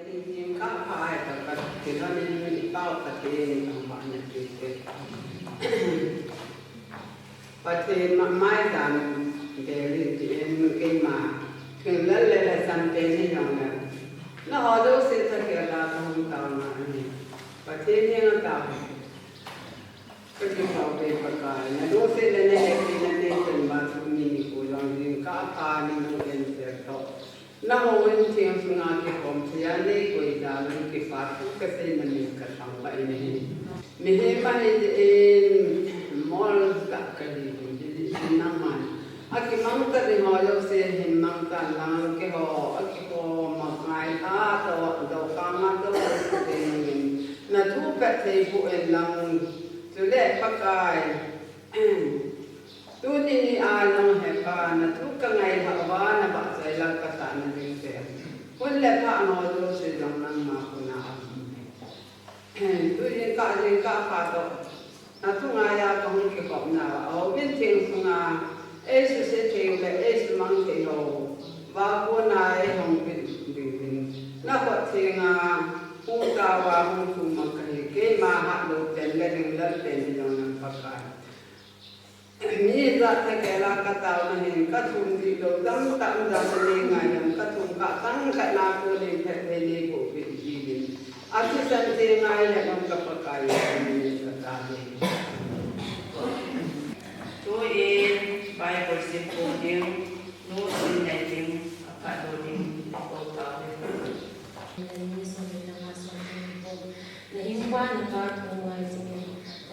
Những các phải là cái nó nên bao cái tiền trong bạn nhận tiền và thì mai rằng để cái mà khi lớn lên là sang tiền thì rằng là nó họ đâu sẽ thực hiện là không tao mà và thế nhưng nó tao cái tao về bậc cái nó đâu sẽ lên cái nên từng mà chúng mình cố gắng những các phải những cái sẽ tốt nó không chỉ là cái công ty này coi ra là cái phát cái gì mà mình cần làm vậy này mình phải mall cái gì nằm mà cái măng ta đi ngồi đâu sẽ hình măng ta làm cái họ mà ngày ta đâu cam đâu cái mình là thu bẹt thì phụ em làm chủ đề phát cái tu ni alam hepa na tu kangai hawa na ba sai lang kata na ding se kun le pa no do se jong nang ma kuna tu yin ka pa do na tu nga ya ko hu ke ko na o bin ting su nga e su se te le e su mang te ho ba ko na e hong bin bin na ko te nga hu ta wa hu tu ma ke ma ha lo ten le ding le ten jong nang pa ka ni ra thế cái là cái tàu này cái thùng gì đâu tăng tăng ra cái ngày nhầm cái thùng cả tăng cái nào cũng đi phải về đi bộ về gì đi à chứ sao thế ngày là không có phải cái này cái ta đi tôi bài bồi sinh cổ điển nô sinh này điển cả đồ điển cổ tàu này là những quan là có thùng ngoài sinh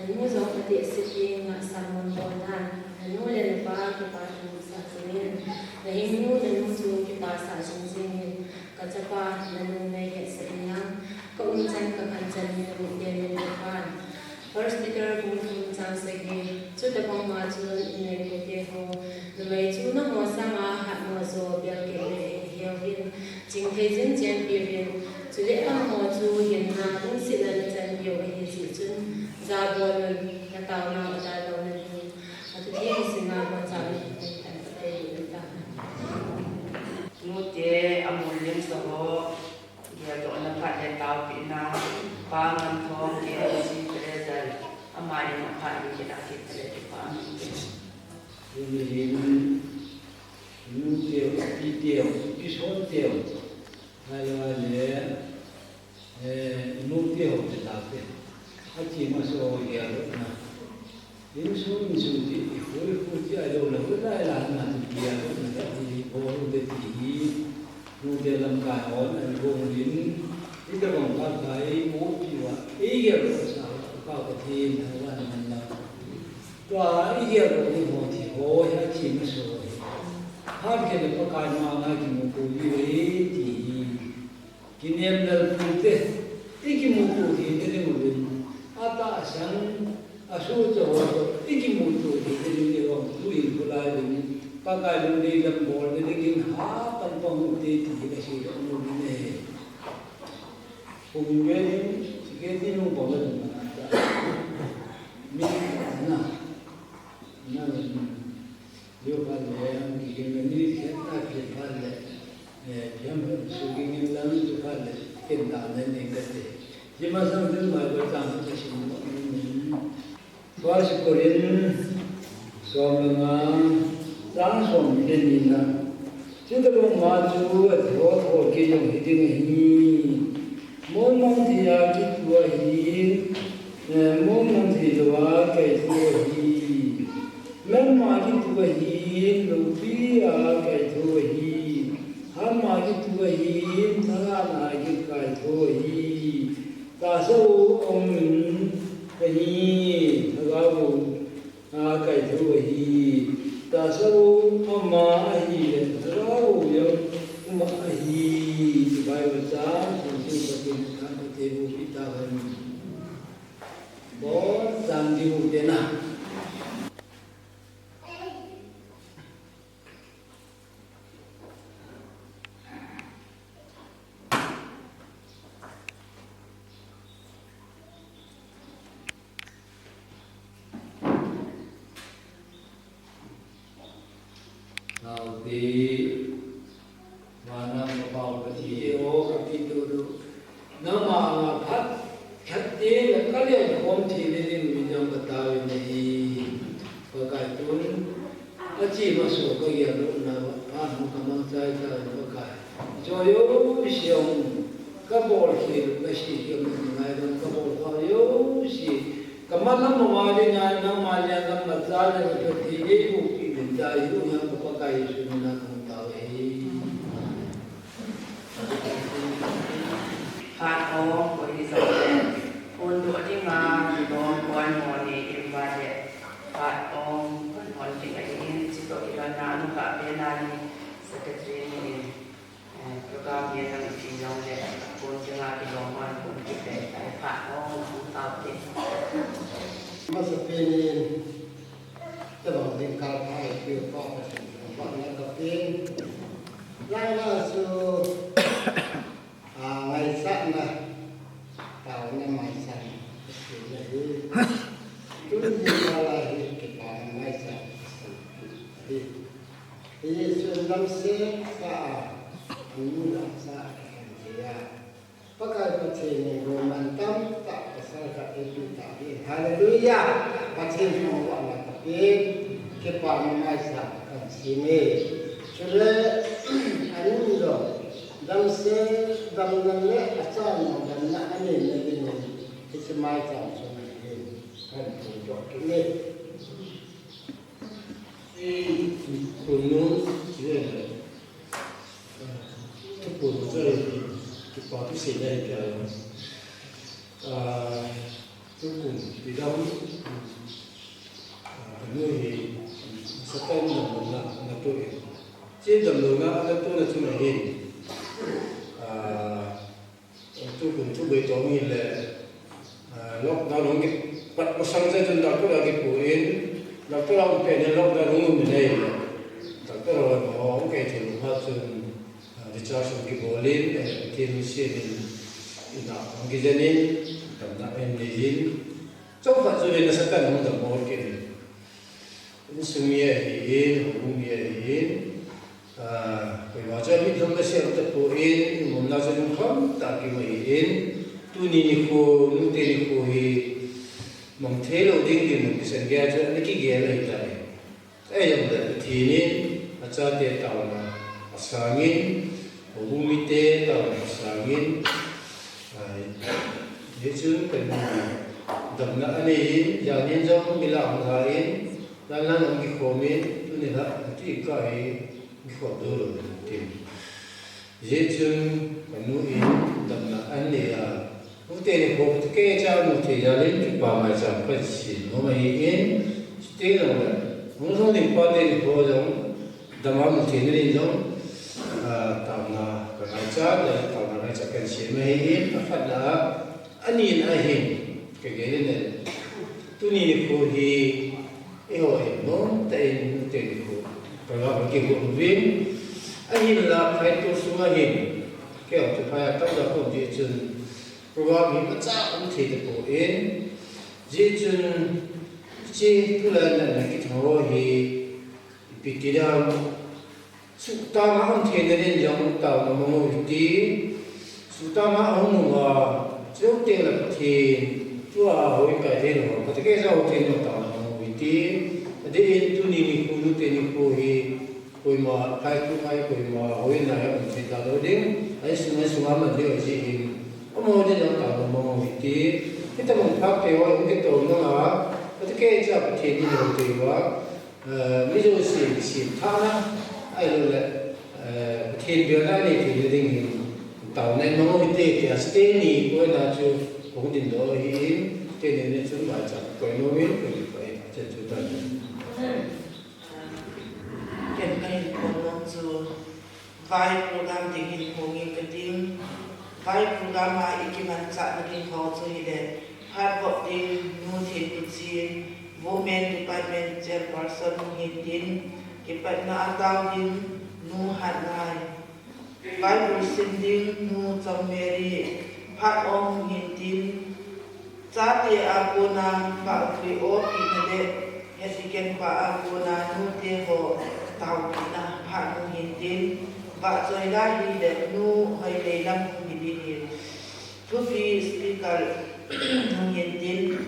nu zo pati siti nga salmon bonan nu le ba ki pa tu sa sinin na hinu na nu su ki pa sa sinin ka cha pa na nu ne ke sinin ko chan ka kan chan ne ru de ne pa first speaker ku chan se gi chu de pong ma chu ne ko te ho na mai chu na mo sa ma ha mo zo bel ke le hiao hin jing he jin chen pi hin chu le pa mo chu hin na ding si na chan yo hi si chun za bolon na tao na ta lo na ni at ti si na ko cha ni ta ta ni ta Nute amulin so ya do na pa le tao pi na pa ngam thong ke si presal amai na pa ni ke da ke tre pa ni nu tiêu cái số tiêu hay là nu tiêu thì tạo tiền chỉ mà số giờ đó là đến số mình sử dụng thì phối chỉ ở đâu là cứ lại là từ kia đó là thì vô để chỉ nu để làm cái họ là vô đến cái bằng cái bố chỉ là ý nghĩa là sao cao cái thiên hay là mình là và ý nghĩa là cái họ thì họ hay chỉ mà số hai cái là có cái mà ngay cái một cái gì thì cái niệm là phụ thế cái một cái thì cái một cái ata sang asu cho iki mutu thì cái điều tu in của lại thì các cái vấn đề làm bol thì cái ha tâm phong thì cái gì đó nó này cùng cái gì nó bảo là mình na điều phải là cái mình đi cái ta cái phải là jam sự cái làm cái phải là cái đạo này cái gì mà sang đến mai bữa sáng thì xin quá sự cố gắng xong là sáng xong đến đi na chúng ta cũng mà chú thọ cái giống như thế này mong mong thì cái tuổi hi mong mong thì là cái tuổi hi mong mà cái tuổi hi lúc đi cái tuổi hi ham mà cái tuổi hi thằng nào cái tuổi hi ta số ông mình cái gì thằng nào cái thứ gì ta số ông mà gì thằng nào giống mà gì bài văn sáng thì cái khăn cái bộ kita hơn bó sang đi bộ thế nào thì mà năm vào cái gì ô capítulo chỉ mà số cái gì đó là anh không có mang trái ra nó cái cho yếu xiong các bộ thì cái gì cái mình ngay đó các bộ có yếu gì cái mà nó mà đi ngay nó mà nhà nó mà ra là cái thì cái vụ cái mình ra yếu nhà có cái gì nó không tao ấy hạt ong của đi sắm ôn đũa đi mà đón quan mòn đi em vào đấy hạt ong mòn đi cái gì chỉ có cái nào nó cả bên này secretary này program yang ditinjau oleh pun jangan dilawan pun kita hạt ong không tao đi masa penin terus tinggal kai kêu có bọn nó gặp tin lại là sự ngày sẵn là tàu năm ngày sẵn chúng ta là cái bọn ngày sẵn thì xuân năm xế xa như là xa thì bất kỳ một chuyện này gồm bản tâm tạo ra sai cả cái chuyện tạo hiện hallelujah và trên không gọi là tập cái bọn ngày sẵn cần xí mê cho nên anh rồi đâm xe đâm lần lẽ ở trong một lần nãy anh nhìn là cái này cái xe mai chọn cho mình thì cần phải chọn cái này phụ nữ chỉ là cái phụ nữ chơi cái bảo cái gì đây cái cuối cùng thì đâu người thì sẽ tên là tôi trên tầm đường đó tôi là chúng này hình tôi cũng chú bày cho mình là lúc nào nó cái bắt có sang ra trên đó tôi là cái phụ yên là tôi làm cái này lúc đó đúng mình đây tôi là họ cái thì nó hết trên để cho số cái bộ lên để thiên nhiên nó cái gì nên tầm đó em đi đến trong phần rồi là sẽ cần không tầm một cái này sung ye yên hùng ye yên cái hóa chất mình không có xem tập bộ yên muốn nào cho nó không tại cái mà yên tu Nikho Nute Nikho thì mong thế lâu đinh thì mình sẽ nghe cho cái ghé này tại cái giống là thì nên cho tiền tàu là sáng hùng mi tê tàu sáng thế chứ cần đầm nã này giờ nên do mình làm ra yên là ông cái khổ miến tôi nên là chỉ cái khổ đỡ rồi thì dễ chừng phải nuôi đầm nã anh này lúc tiền khổ cái cha một thời gian đến chụp bà mà chẳng phải chỉ nó mà yên chỉ là muốn xong thì qua tiền khổ giống đầm áo một thời gian đến giống tao là cái này cha là tao là cái chắc cái gì mà yên phát là anh nhìn ai hình cái này tôi nhìn khổ thì yêu em nó tên của cái đó cái của viên anh nhìn là phải tôi xuống anh nhìn cái ở chỗ phải tao đã không đi chân program mình bắt cha cũng thì được của em đi chân chỉ cứ là cái thằng thì bị cái đó sụt ta mà không thể nên giống tao mà mong tí sụt ta mà không mà trước tiên là thì chúa hồi cái thế nào có cái sao thế nào tao thì để tu Nikho Nute Nikho thì hồi mà khai tu khai hồi mà hồi này ông chỉ ta đối đến ấy sung mình đều chỉ ông nói cho tao là mong thì cái tao muốn phát cái hồi cái tổ nó là cái chấp thì đi đầu thì quá ví dụ xịn thang á ai là thiên biểu này thì định hình tao này mong thì stay ni coi là chú cũng định đó thì cái này nên chúng bài chẳng coi nó biết cái chúng ta cái của nó dù vài program tình hình của người cái tiếng vài program mà ý kiến chạm được họ cho để hai vợ tình nuôi thịt bự gì women department chairperson hiện tin cái bạn nó tao tin nuôi hạt này vài buổi sinh tin nuôi trong Mary hạt ông hiện tin Sati aku na pak krio kita de hesiken pak aku na nute ho tau na pak nu hintin pak soi la hi de nu hai le lam hi di ni tu fi speaker nu hintin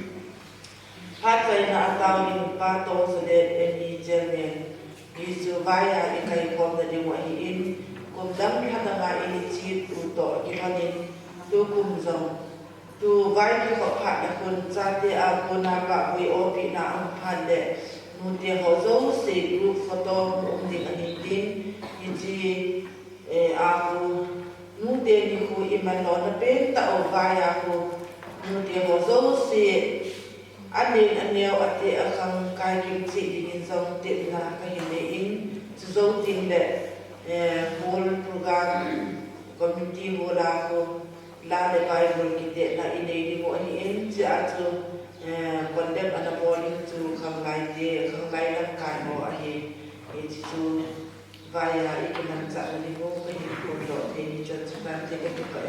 pat sai na tau ni pa to se de ni chairman Yesu vaya ikai kom na dewa hiin kom dam hada nga ini chit uto kihanin tu kum zong tu vai ki ko phat na kun chate a kona ba bui opi na ang phan de Nute ho zo se group photo ding ani din iji aku Nute Nikho iman lo na pen ta o vaya ko Nute ho zo se anin aneo ate akang kai kim chi din zong tin na ka hin in zo tin de whole program community hola ko la de bible kite na inei ni mo ani in chi atu condemn ana bowling to khang lai de khang lai lam kai mo a hi chu vaya ikunan sa ni mo ka hi ko do te ni chan chu ban te ka ka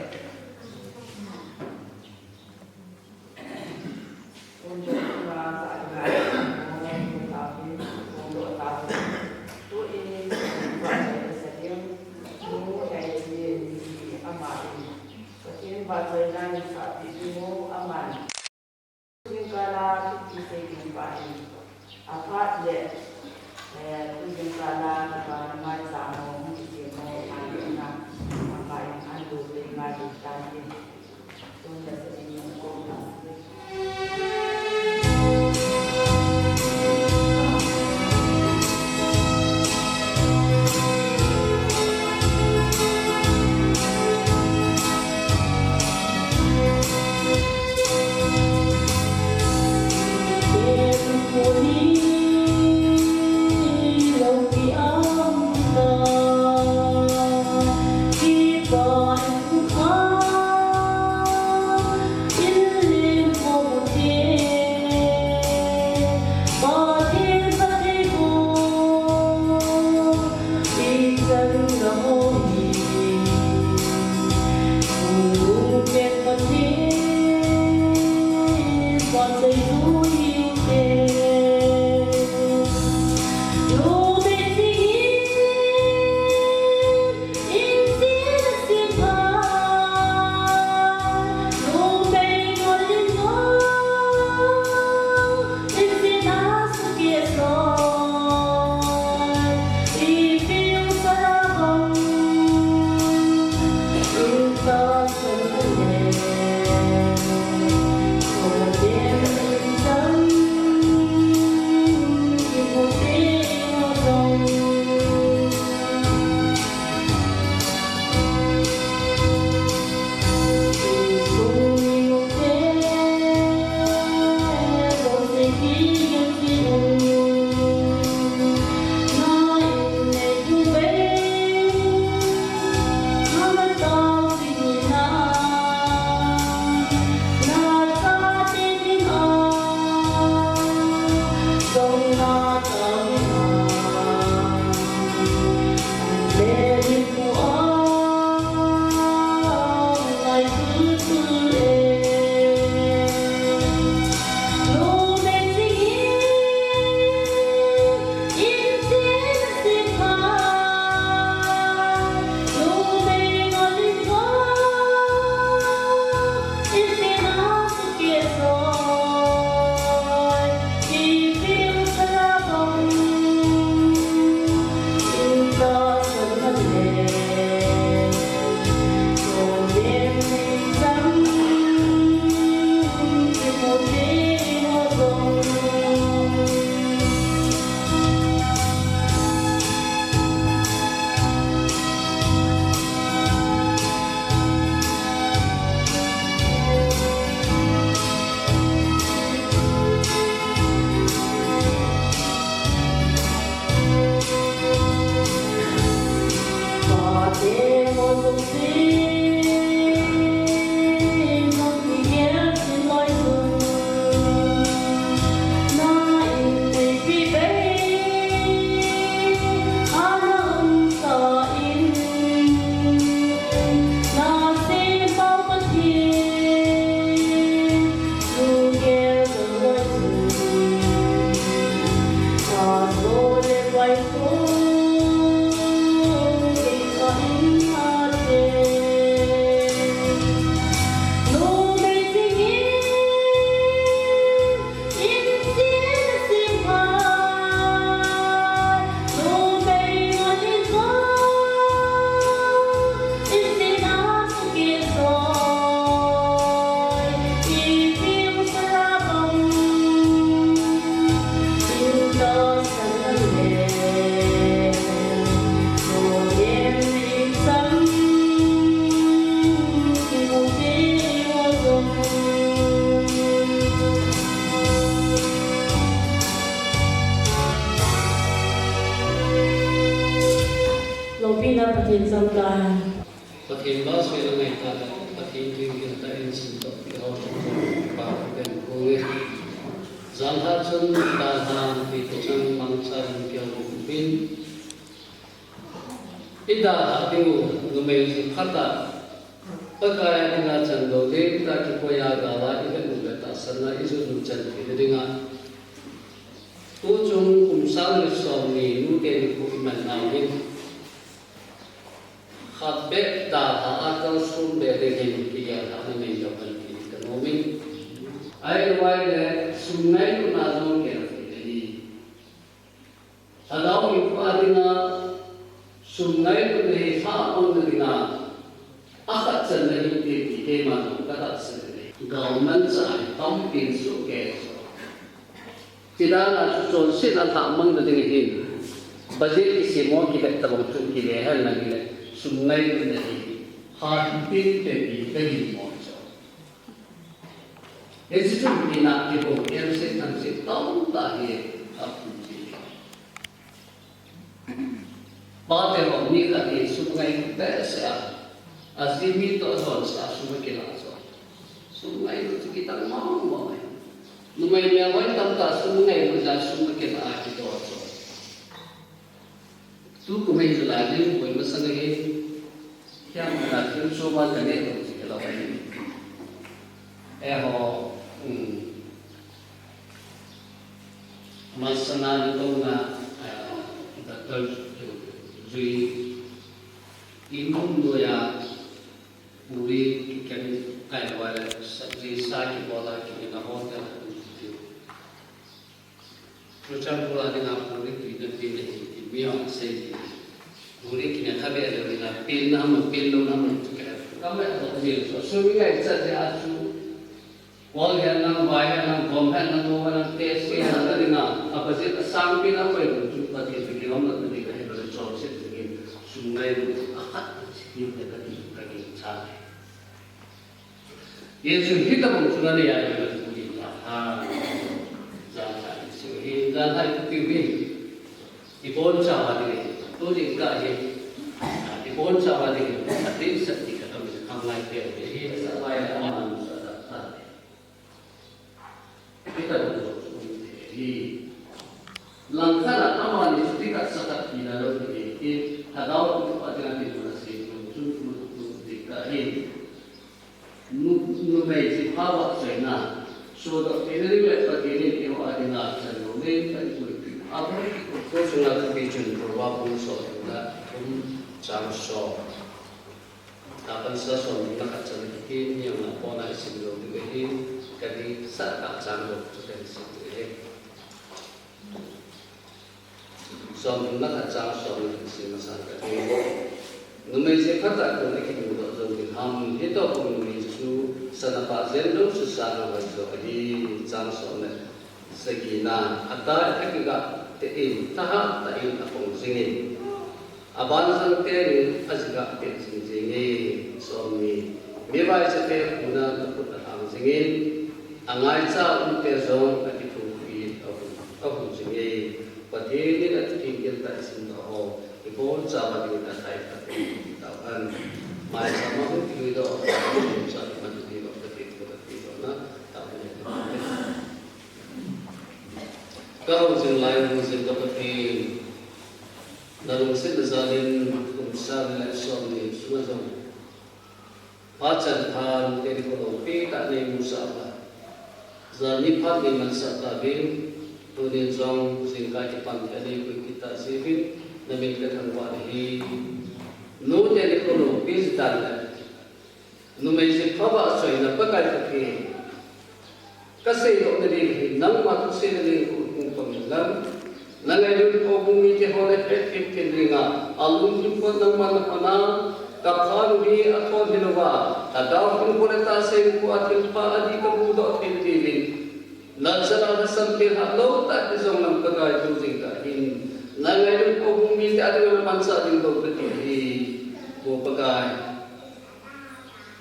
untuk saat ini tetapi untuk tahun tu ini bahasa setiap mu kaji amal setiap bahasa yang saat itu amal kalau kita jumpai apa dia kalau kita macam kita mau anak apa yang anda terima di tangan tu setiap orang Hãy subscribe cho kênh Ghiền Mì Gõ để không bỏ lỡ ประเทศสำคัญ ประเทศบ้านสวยงามประเทศที่ยิ่งใหญ่ที่สุดที่เราชมป่าเป็นภูเขาจันทร์ชนดาราที่จังมังสวิรัติเกี่ยวกับบินอิดาดิวนุเมจิพัตตาปะกายดิงาจันโดเดตาคิโกยากาวาอิเดนุเบตาสันนาอิสุนุจันทิดิงาตูจงคุมสาลิสอมีนุเกนิคุอิมันนาวินขับเบตดาหาอัตสุนเบเดกินกิยาทานุเมยจับันกิกโนมิไอไวเลสุนไนนุนาโนเกรติดีถ้าเราอิปาดินาสุนไนนุเนหาอุนดินาอาคัตจันนิติเกมานุกัตสึเนกาวมันจะทำปินสุเกสที่ด้านจุดสิ้นอันทำมังตัวนี้หินบัดนี้สิ่งมอกิเลสตบจุดกิเลสฮันนักิเลสสุนไนนุเนหาปินเตปีเป็นมอจเอสิจุดนี้นักที่บอกเอลเซนันเซตั้งตาเหตุอับดุจีบาเตอร์นี่ก็ที่สุนไนเบสเอAzimi to zon sa sumekila so. Sumay to kita mau mau. Numay niya wala tanta sumay mo sa sumekila ati to so. Tu kumay lalani mo masangay. Kaya natin so ba ganito sila kayo. Eho masana nito na datal jui imun doya पूरी कभी आने वाले सब्जी सागी बोला कि ना होता है प्रचार बोला कि ना पूरी पीने पीने की मियाँ से पूरी कि ना खाबे ले ना पीन हम लो ना हम चुके कम है तो ये सुबह का इच्छा से आज चु वॉल है ना वाई है ना बॉम है ना वो है ना तेज है ना तो ना अब से सांग भी ना कोई चु पति तो कि हम लोग नहीं कहें बड़े चौक से लेकिन सुनने आह ये कभी कभी चाह 예수 히다본 주간에 야기를 우리 다 자타 있어. 이 자타 있기 이번 자와들이 또니까 이번 자와들이 사실 사티가 좀 강하게 되어 이 사와야 하는 자다. 히다본 이 랑카나 아마니 스티가 사타키나로 이 하다오 아디나티 보라시 좀 디까 이 numay si Hawa China so the indirect pagini iyo adina sa lumin at ito ako ko sila kapichun proba po so na chamso dapat sa so nakachalikin yung napona siguro dibehin kadi sa kacang to den sige so nakachang so sinasaka numay si kata ko nakikimudo so ham ito kung su sanapa zendo su sana wajo di jamso ne segina ata ekiga te in taha ta in apong singin aban sang te ni asiga te singin so mi mebai se te una taput ang singin angai cha unte zong ati pu pi apong singin pati ni na tingil ta sin ho ipon cha ba ni ta thai ta te ta an mai sama ko ki do sa ma ni do ta ti do na ta ni kau sin lai mu sin ta ti dalam sin zalin kum sa la so ni suma so pa chan than te ko pe ta nei mu sa ba zani pha ni man sa ta bin tu ni zong sin ka ti pan ta ni ko kita sivin namin ka thang wa hi Nute Nikho is done. No may say Papa so in a packet here. Kasi of the day, none what to say the day from the love. None I don't open me to hold a pet in Ringa. I'll look for the Manapana, Kapan be a told Hinova, a dog in Poleta saying what in Paladika Buddha in TV. Nazara something hello that is on the guy using the in. None I don't open me the other mansa in the TV. Pakai.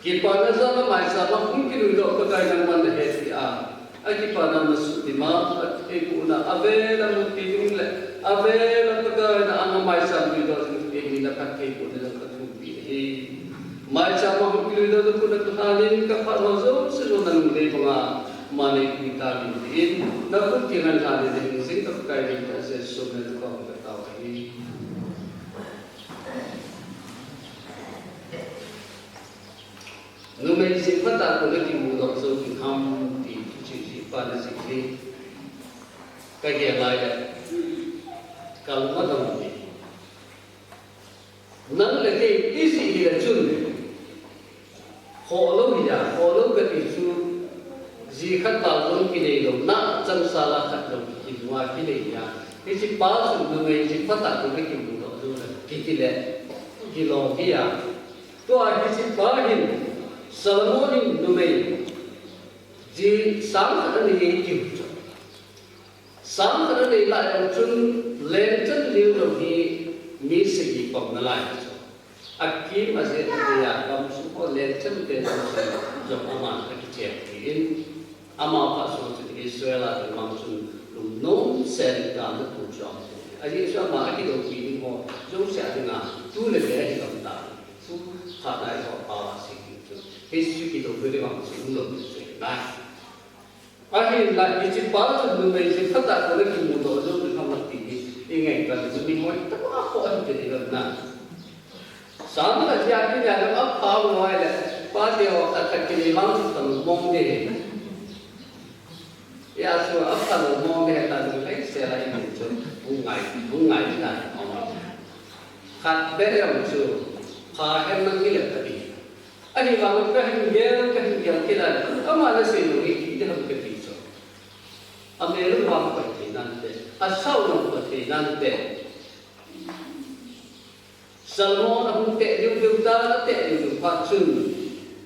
Kita nazar mai sama mungkin untuk pakai nama deheti a. Kita nama sutima, ibu na avela mungkin le, avela pakai nama mai sama itu ini dapat ibu dalam mai cha ma hu kilo do pun tu halin ka fa ho zo se zo nan le ba ma ne ki ta ni in na pun ki nan ha de sing ka kai ni ta se so ne ko ka ta wa ni nu me sing fa ta ko le ki mu do so ki ham ti chi pa na si ki ka ge lai da ka lu ma do ni nan le ke isi hi la chun ho lo hi ya ho lo ka ti chu ji khat ta lo ki nei lo na chang sa la khat lo ki wa ki nei ya ki chi pa su nu me chi pa ta ko le ki mu do so la ki le ki lo ki ya to a ki chi pa hin Solomon nu me ji sang khat ni ki chu sang khat ni la chun len chen liu lo ki mi se ki pom na lai so akki ma se ya kam su ko le chen te so jo ama ka ki che in ama pa so ti Israel la ma su lu non sen ka na tu jo aji so ma ki do ki ni ho jo sha ni na tu le le ki kam ta su kha dai ho pa wa se ki tu he su ki do le ma su lo se na ahi la ki chi pa su nu me se kha ta ko le ki mu do jo ni kam ti ni ngai ka su ni mo ta ko ko ti ni lo na sáng là gia cái nhà nó ấp phao ngoài là ba điều thật thật cái mong tầm mong để ya số ấp phao mong để ta được lấy xe lại một chút cũng ngày thế này khát bé làm số phá em năng cái lực gì anh đi vào cái hình dáng cái này mà nó sẽ được cái gì không cái gì số anh ấy lúc vào cái gì năng thế sau nó cái gì năng thế Solomon ang te ta te pa chun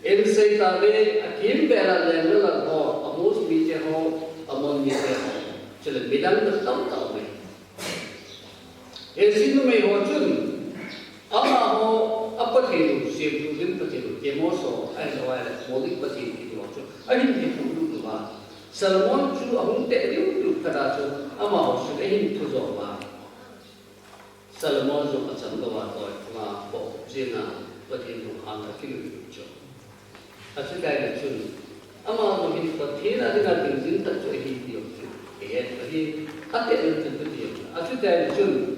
en sei ta le akim bela le la ho amos bi je ho amon ni te ho chele bidang ta tam ta me en sinu me ho chun ama ho apathe lu se lu din pa lu ke mo so ai lo ai mo dik pa ti ki ho chun ai ni tu lu ba Solomon chu ang te lu ka da chu ama ho su ai ni tu zo ba Solomon dùng ở trong đó rồi mà bộ riêng là có thể dùng hàng là cái người chủ. À cái này là chuẩn. À mà một cái có thế là cái là tình dính tận chỗ hình điều chuẩn. Cái thì các tiện nhân từng cái điều. À cái này là chuẩn.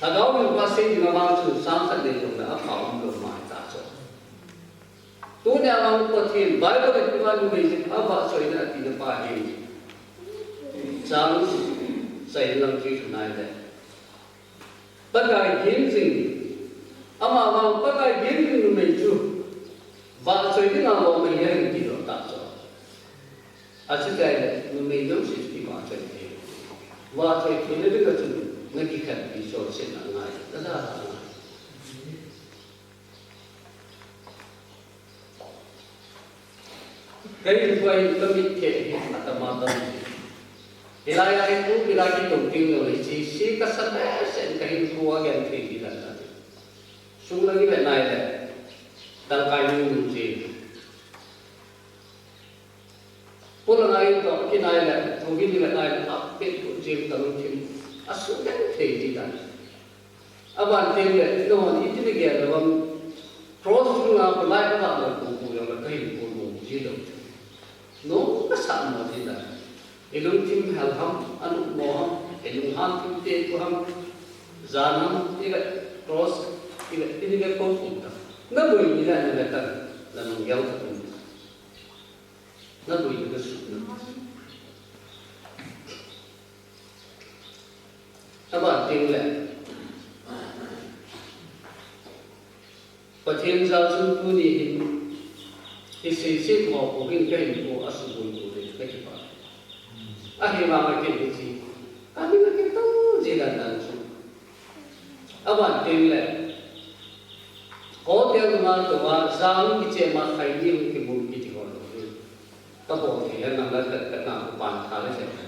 Sau đó mình qua sinh thì mà mang chuẩn sáng thật để dùng đã phỏng được mãi ta cho. Tôi nhà mang có tiền bài có thể qua như vậy thì vợ chơi đã thì nó phải hình. Sáng xảy làm gì chỗ này đấy. Bất kỳ kiến gì, ama vào bất kỳ kiến gì mình chú, và chơi cái nào mà mình hay thì nó tạo cho, à chứ cái này mình giống như cái mà chơi thế, và chơi thế này cái chuyện nó cái khác bị so sánh là ngay, đó là cái gì vậy tâm bị kẹt là tâm tâm Ilai itu bila kita tinggal di sisi kesana sen kain tua yang tinggi dan tadi. Sungguh lagi benar deh. Dan kain munci. Pulang air tu kita deh. Mungkin di benar deh. Apit munci dalam tim. Asal yang tinggi dan. Aban tinggal. No itu ni dia dalam cross rumah pelai apa berkumpul yang kain munci tu. No kesana tidak. Ilung tim halham anu moham ilung ham tim te ko ham zanam iga cross iga ini ga ko punta na boy ni la na ta la nang yaw ta na boy ga su aba ting le pathem za sun pu ni hi se mo ko hin kai ko asu ko ko de ka ki pa akhir mama ke biji kami nak kita jalan langsung awan tinggal kau tiada mana tu wah zaman kita mak kaji mungkin mungkin juga tu tapi dia nak nak pan kali saja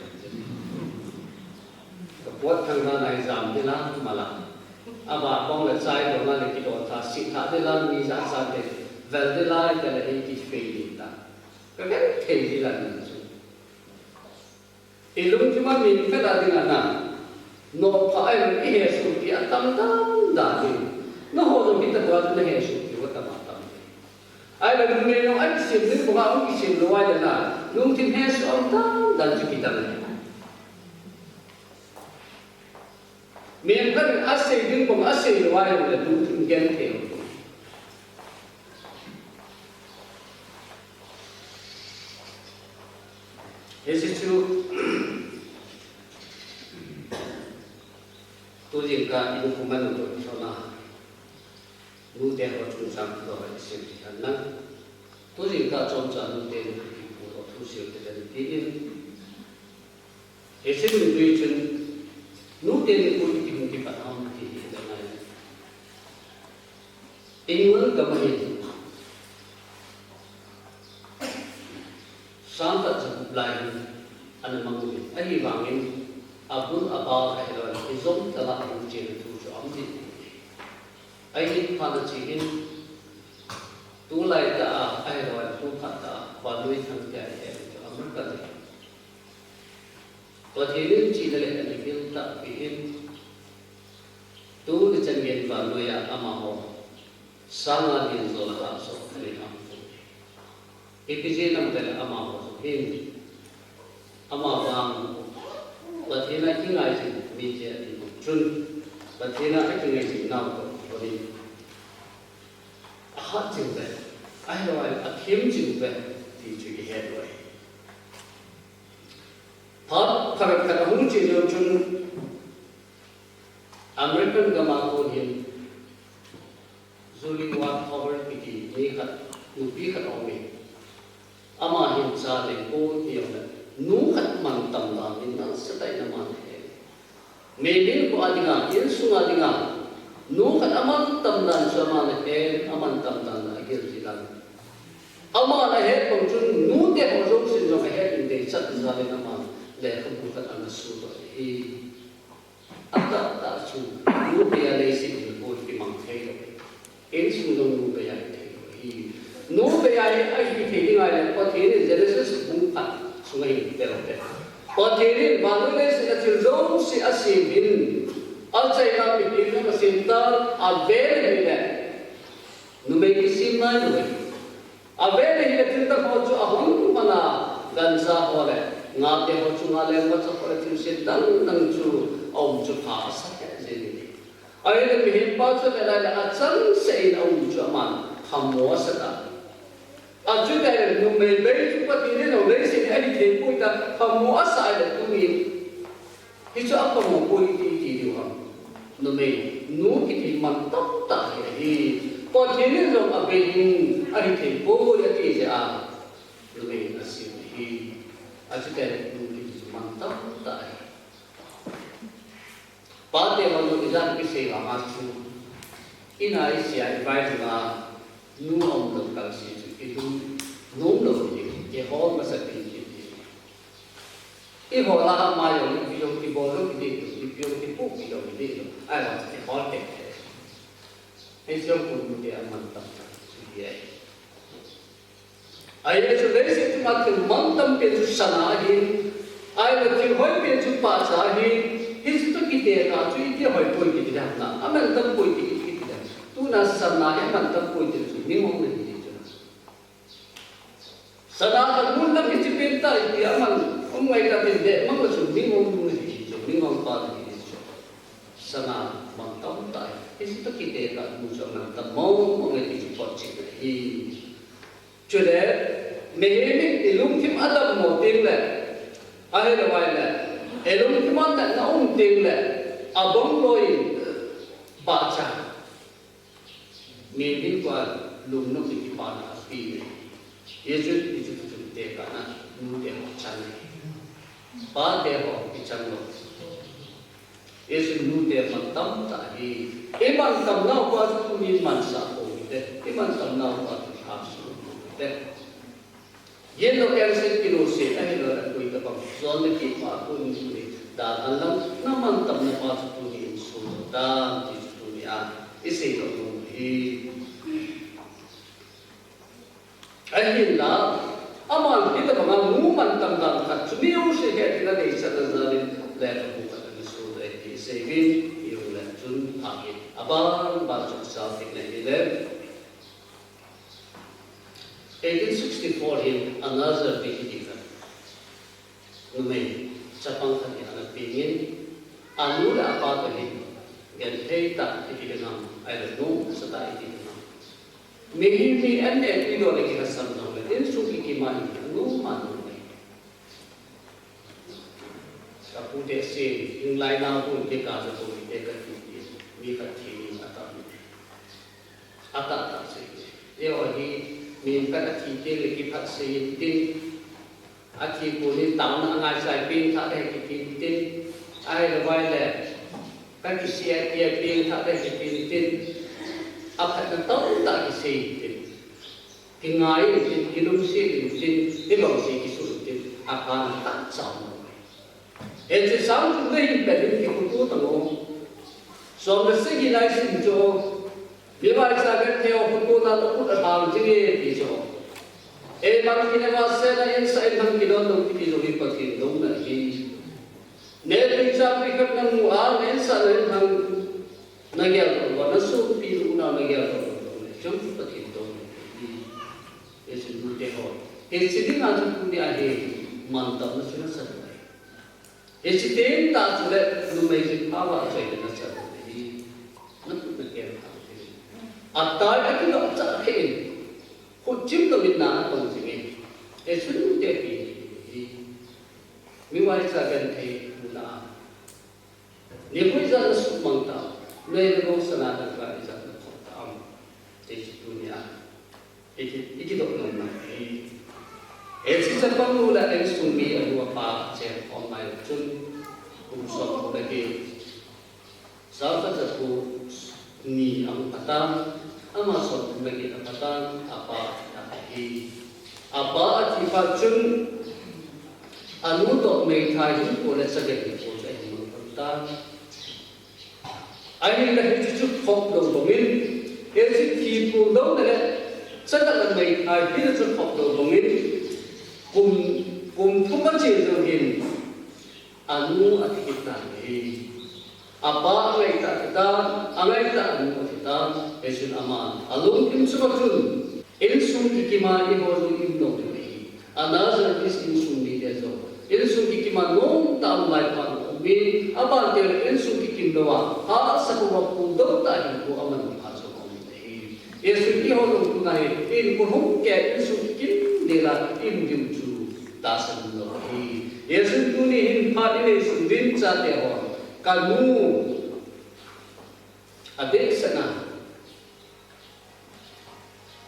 buat tangga naik zaman dia lah malah apa kau lecai tu mana kita orang tasik tak dia lah ni sahaja vel dia lah dia ini kita pilih tak kerana kaji lah langsung ilung cuma min kada dengan na no paai ni hesu ki atam dam dadi no ho do kita buat na hesu ki wata mata ai là người nó anh xem đến của ông cái xem lo ai là nung thêm hết số ông ta đang chụp kita này miền Bắc Asia đến của Asia lo ai là nung thêm gen theo Yesus tôi riêng cả những công an của tôi cho Nute họ chung sang đó là xem thì anh năng tôi riêng cả trong trả Nute của họ thu xếp để làm tiền hết sức mình duy chân Nute thì cũng tìm cái bản hồng thì cái này anh muốn cầm hình sáng tạo ra lại anh mong muốn anh hy vọng anh abun abal hay là cái giống ta là một chuyện thu cho ông gì ai phá được chuyện tu lại ta ai rồi tu phát ta và nuôi thằng trẻ cho ông rất cần và thế nên chỉ là lệ anh biết ta vì tu để chân miền và nuôi ama ho sang là điên rồi là số này ông cái gì nằm tại ama ho hin ama vàng và thế này cái ngày gì mình sẽ đi chung và thế này cái ngày gì nào cũng đi hết chừng vậy ai nói kiếm chừng vậy thì chỉ hết rồi thật thật là không chỉ được chung American gamako hiền Zuli wat cover piti ni khat nupi khat omi ama hin sa le ko hiền nu khat man tam la min na satai na man he melin ko adinga in sunga adinga nu khat aman tam dan so man he aman tam dan na gel jilan ama na he ko chun nu te ko jong sin jo he in de chat za le na man le ko ku khat an su do hi ata ta chu nu pe ya le sin ko ki mang the lo in su do nu pe ya the hi nu pe ya ai hi the ni ai ko the ni Genesis bu khat sungai terote. Patirin banule sila tilzong si asimin. Alcay na pipili na sinta avere hile. Numay kisim na nuwe. Avere hile tilta ko jo ahong mana gansa hole. Ngate ho chu ngale ngata hole til sintang nang chu om chu phasa ke zini. Ay na mihin pa chu na achang sa in om chu man hamo sa ta. Chúng ta là người mình bây chúng ta đi đến đâu đấy sẽ đi đến cuối ta không mua sai được tôi nghĩ thì cho ông không mua thì điều không người mình nuốt thì mình tóc tại thì còn thế nên rồi ở bên anh thì bố ya thì sẽ người mình là gì thì chúng ta là nuốt thì mình tóc tại ba thế mà người dân cái gì mà chú ina sẽ vai là nu ông được cái gì itu nung lo ye ho ma sa pi ye ho la ma yo ni yo ki bo lo ki de yo ki pu ki yo ni de ai la ye ho te ai so ku mu de man tam ye ai le so le se tu ma ke man tam pe su sana hi ai le ki hoi pe su pa sa hi hi su ki de ka chu ki hoi poi ki de na aman tam poi ki de tu na sana ya man tam poi de su ni mo ni Sadaka mula kitipinta iti aman umay katinde mga sumingong dito sumingong pati dito sana magtamtay ito kite ka muso ng tamong mga itipotsi hi chule mehemik ilungkim adam mo tingle ahir waile ilungkim anda na tingle abong loy bacha mehemik wa lumno kitipana api Yesus itu teka na Nute ho chan ba de ho kichan lo Yesus Nute mantam ta hi iman tam na ko tu ni man sa ko de iman tam na ko tu ha su de yen lo er se kilo se ai lo ko ita ba zon de ki pa ko ni da alam na man tam na pa tu ni su da ti tu ni a ise lo hi Ahin la, amal kita mga numan tamdam kat sumiyo si kaya na isa na zalin lera buka na niso da iti sevin iyo la chun hangin abang basok sa tignan nila for him another big Nume Chapang Khaniana Pingin Anula Apathin Get paid that if you can I don't know society. Maybe me and then we don't get some number. Then so we money, no money. Kapu de say in line now to take out the body, take a tea, make a tea, Ata say. They already mean better tea, they keep us saying, didn't a tea put it down and I say, being cut a tea, I had a while there. Các cái xe kia bên thả đây thì trên áp hạt nó tốt tại cái xe cái ngái trên cái đông xe trên cái lòng xe cái số trên áp hạt tắt sòng em sẽ sáng chúng đây về đến cái khu phố tầng ô xong rồi xe cái này xin cho nếu mà sao cái theo khu phố ta nó cũng ở hàng trên cái thì cho em bằng cái này mà xe là em sẽ thằng cái đó đâu cái rồi bị phát hiện đúng là cái nếu bây giờ bị các năng mua nên sao nên thằng nó nghèo rồi nó xuống đi lúc nào nó nghèo rồi chúng ta thì tôi để xin mua để hỏi để xin đi ăn chúng đi ăn thì mang tâm nó sẽ sạch rồi để xin đến ta chúng lại lúc này xin phá vỡ rồi nó sạch rồi thì nó cũng được kèm thằng tại cái đó chắc hết hút chim tôi biết nào tôi sẽ nghe để xin mua để thì mình phải ra gần thầy Nikho is a small town. Nơi nó có sản xuất là is a small town. Thế thì dunia, cái đó nó là cái. Em xin cho con là em xuống mi ở đua pa xem online chung cũng sống ở đây. Sao phải cho cô ni ang patang, ama sống ở đây ang patang apa cái apa chỉ phải chung anu to mấy thay những cô là sẽ được cô sẽ hiểu ta. Anh là cái chút học đầu của mình, em sẽ thi phụ đấu này, rất là mấy ai biết là chút học đầu của mình, cùng không phát triển được hình, anu ở cái tạng này, apa ngay tại kita, ngay tại anu ở kita, em xin aman, alung im sumatun, em sung ikima ihoru im nong này, another is in sung ni dezo, em sung ikima nong tam lai pan. Vì apa dia en suki kimdoa ha sakuwa pudo ta hi ko aman ha so ko ni e suki ho lo tu nai in ko hom ke en suki kim de la in dim chu ta san lo hi e sun tu ni hin pha ni sun din cha de ho ka nu ade sana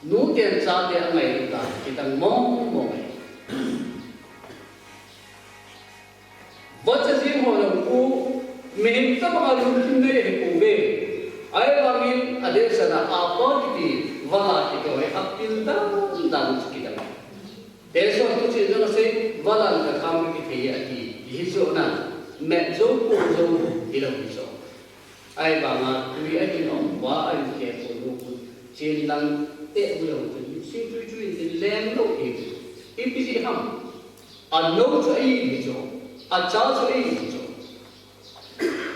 nu tiền cha de ngai ta kitang mong mong What is the one who made the Malum Kim Bay? I am in Adesana, a quantity, Valati, up till down Skidam. There's one to say, Valan, the community, his own, Mezzo, Pozo, Ilaviso. I am we are in on why I'm careful, Chinlang, they will seem to do the land of him. If is a hum, a note to eat, a charge of age.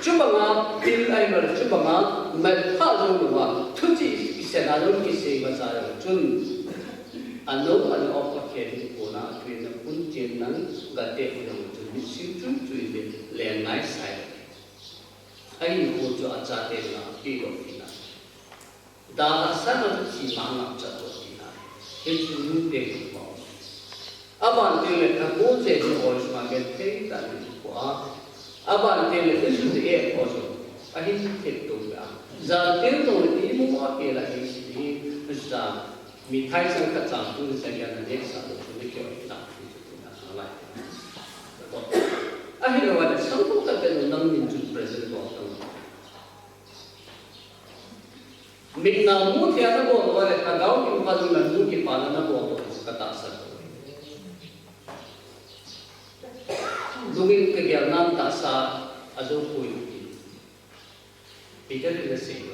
Chubanga, till I will Chubanga, Metazo, 20 said, I don't say what I have done. I know an offer can go out between the Punjin and got there to be suited to the land nice side. I go to a Chadena, Pina. Dana son of the Simana Chatina. It's a new day. Aban tele ka ko se ko osma ke te ta ni ko aban tele isu de e ko so ahi te to ga za te to ni mo ke la ni si sa mi thai sang ka cha tu se ya na ne sa to ni ke ta ni tu na sa lai ahi lo wa sang ko ta pe no nam ni tu present ko ta mi na mu te na bo wa le ka gao ki pa lu na nu ki pa na bo to ka ta sa Lungin kegiatan tak sah atau pun tidak diresik.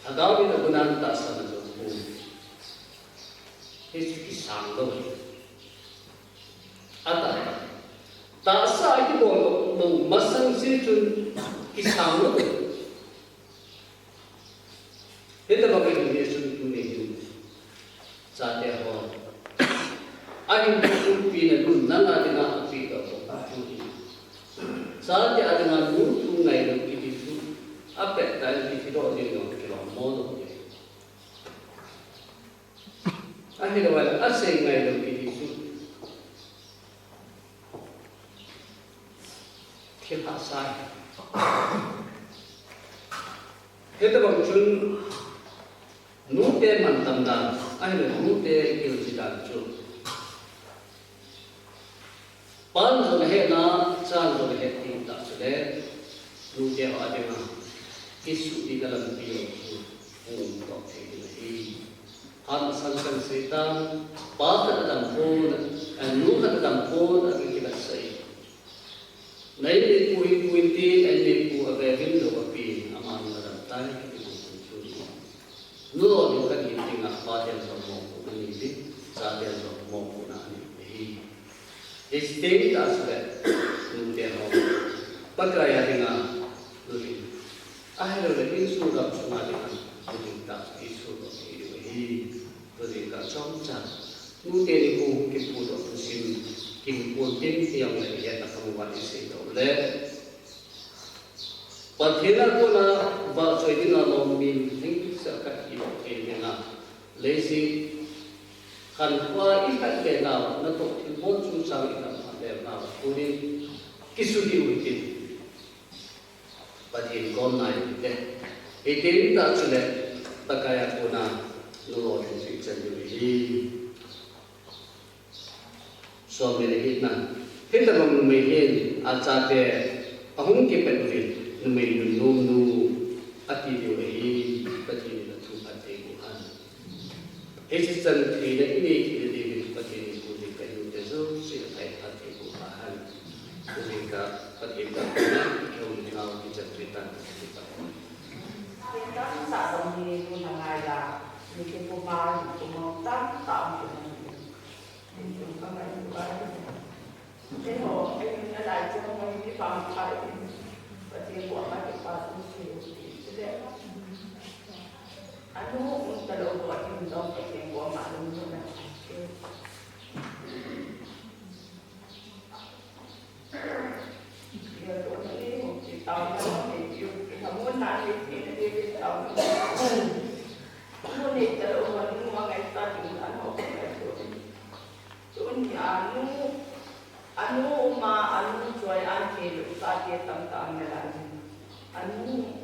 Agak kita gunakan tak sah atau pun itu kisah loh. Ada tak sah itu boleh masang situ kisah loh. Itu bagaimana dia sudah tunjuk saatnya orang Saat dia dengan nutu ngai nak itu, apa tak itu dia nak kalau mau dia. Akhirnya wala asing ngai nak itu, tiap asai. Kita bangsun Nute mantam dah, akhirnya Nute kil sidan tu. Pan tu leh na, can tu leh ting tak sudah. Nute ada na, isu di dalam dia tu, untuk ini. An sansan setan, pada dalam pun, nuha dalam pun akan kita say. Nai ni kuin ti, ni ku akan hidup api aman dalam tay. Nulo ni kan ini ngah badan semua pun ini, badan semua pun ini. Istri tak sudah nuntut orang. Pakai dengan nuntut. Akhirnya lagi sudah semua dengan nuntut tak isu ini. Nuntut tak cocok. Nuntut ni pun kita pun musim kita pun yang lagi yang tak kamu buat isi tu le. Padahal pun bahasa ini kalau minting sekat hidup ini lazy kan kuah ikat benar, nato ilmu susah ikat benar, kemudian kisudi utin, padahal kau naik deh, itu tak sudah pakai pun nurut sendiri ini, so melihatnya, kita memilih acara ahung kepedulian. Numai nunu ati dioi pati tu ati buhan. Existan tidak ini di pati kulit kayu deso siapa ati buhan. Mereka pati buhan kau kau diceritakan kita. Kita tak boleh pun mengajar. Mungkin pemain pemotong tak boleh. Mungkin pemain bukan. Nikho, ini adalah cuma ini pangkai. Pati buat macam apa sih? Jadi, anu kalau buat ini dong pati buat macam mana? Ya, tu ni mungkin tahu kalau ni, kamu nak ni dia tahu. Kamu ni kalau buat ni makai tadi, anu apa tu? Tu ni anu jual angkil sahaja tentang melalui anu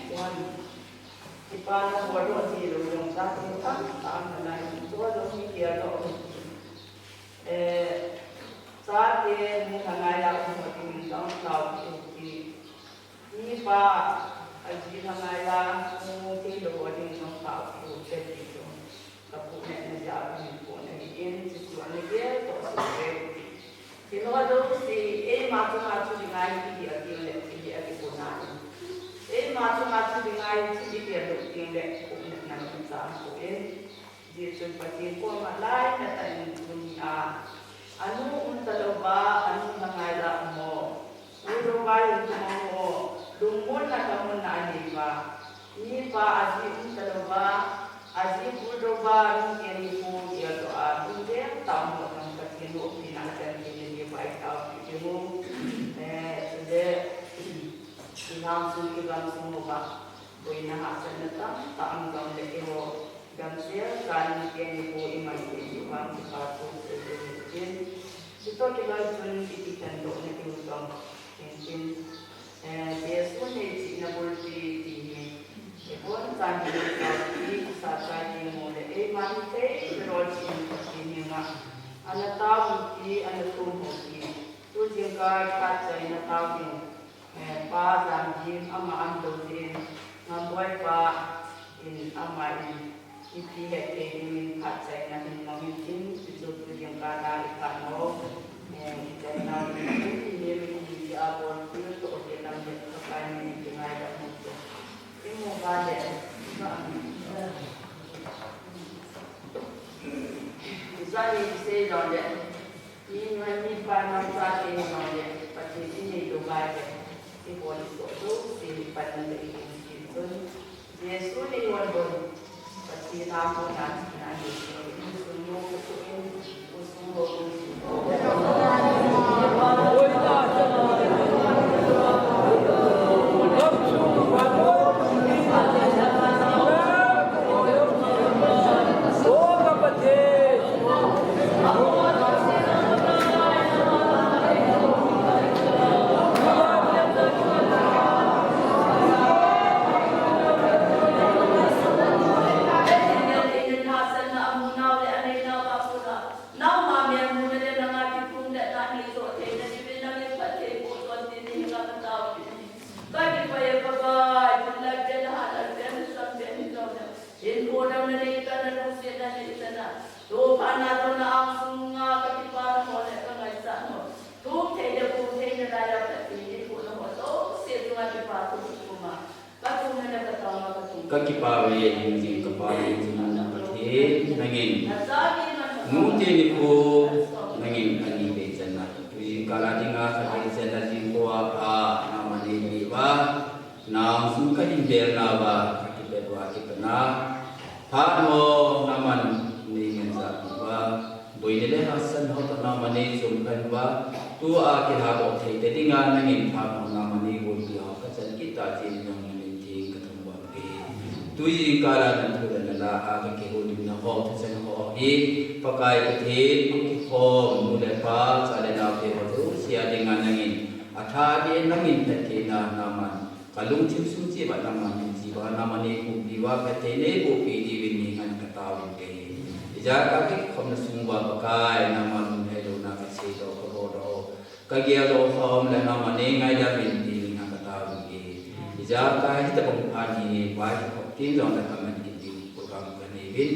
tuan di mana bodoh sih yang sahaja tentang melalui bodoh ni dia tu sahaja mungkin ayah untuk minta tahu ni pak aji ayah mungkin bodoh minta tahu itu tapi nak jadi pun ini sesuatu dia tu sesuatu. Kalau ada si macam dengan dia dia dipunai. Macam dengan dia dia nak bersama. Dia seperti pun malai datang dunia. Anu untaloba anu mengaila mo. Urubai mo. Lumun na kamu na niba. Niba aji untaloba aji uruba anu ini pun dia doa. Dia tahu orang kecil pinasan ini baik tahu itu. Sudah langsung semua. Buina hasil datang tak angkam lekero. Gamsia kan yang ibu imam ini bang satu sejenis. Itu kita pun dikitan dok nak diusung. Mungkin dia semua ni nak boleh di. Pun tadi tadi sahaja yang mulai mante berolin ini mak. Anak tahu ni anak tumbuh ni. Tu jika kaca anak tahu ni. Pa janji ama amdo ni. Membuat pa in ama ini. Iti ini kaca yang mungkin itu yang kada ikan mau kita nak ini dia pun itu kita nak berkain dengan ada musuh. Ini ada. Misalnya saya dah ini mana panah sahaja mana pasti ini doa ini boleh tu si panah ini itu dia sulit orang pasti nama nanti semua kakipawe yung kapawe ng pati nangin Nute Nikho nangin kanibe jana tuing kaladi nga kati jana jingkoa pa namani diba nang sungkaling berna ba kakibedwa kipana pano naman ningin sa diba boinile hasan hota namani sungkanwa tu akihabo thei tedinga nangin pano namani bolbiya kajan kita jin yang meninting ketemu ke tui kala nan thudan la ha ke hodim na ho thasan ho hi pakai kethe ki khom mule pa chalena pe ho sia dengan nangin atha de nangin tathe na naman kalung chim sum chi ba naman jiwa namane ku biwa kethe ne ko pi di win ni han kataw ke ija ka ki khom na sum ba pakai naman he do na ka se do ko do kagia do khom la namane ngai da min di han kataw ke ija ka hi ta bang pa ni wa ko tin dong la kaman di program ka ni bin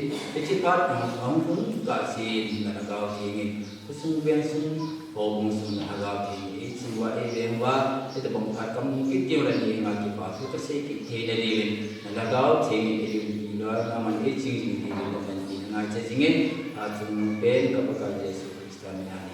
ti pat na ang phun ka si na ga thi ngi kusung ben sum ho bung sum na ga thi e chi wa e ben wa ti ta bang pa kam ki ti la ni nga ki pa su ka se ki the na di bin na ga thi ngi e di lo na man e chi chi di na kan di nga che chi ngi a chung ben ka pa ka Yesu Kristus na